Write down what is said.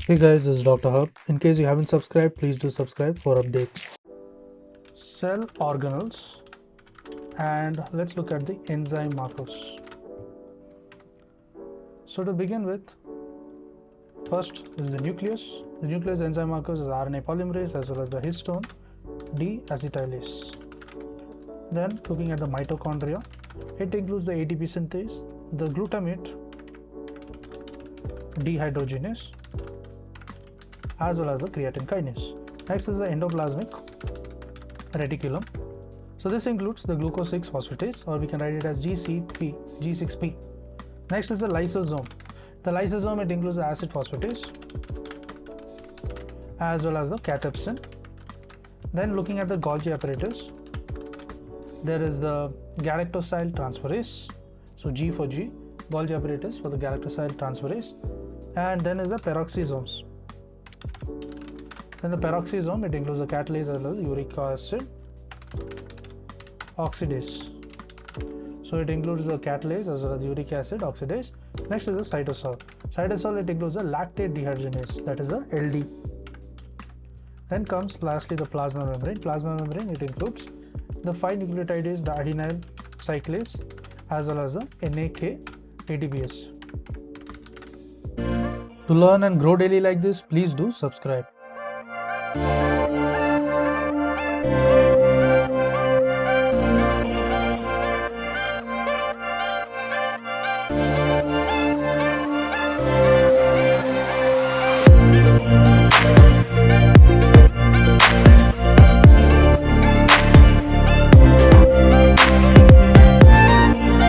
Hey guys, this is Dr. Hub. In case you haven't subscribed, please do subscribe for updates. Cell organelles, and let's look at the enzyme markers. So to begin with, first is the nucleus. The nucleus enzyme markers is RNA polymerase as well as the histone deacetylase. Then looking at the mitochondria, it includes the ATP synthase, the glutamate dehydrogenase, as well as the creatine kinase. Next is the endoplasmic reticulum. So this includes the glucose 6 phosphatase, or we can write it as G6P. Next is the lysosome. The lysosome, it includes the acid phosphatase as well as the catepsin. Then looking at the Golgi apparatus, there is the galactosyl transferase. So G for G, Golgi apparatus for the galactosyl transferase. And then is the peroxisomes. Then the peroxisome, it includes the catalase as well as uric acid oxidase. So it includes the catalase as well as uric acid oxidase. Next is the cytosol. Cytosol, it includes the lactate dehydrogenase, that is the LD. Then comes lastly the plasma membrane. Plasma membrane, it includes the 5 nucleotidase, the adenyl cyclase, as well as the NAK ATPase. To learn and grow daily like this, please do subscribe.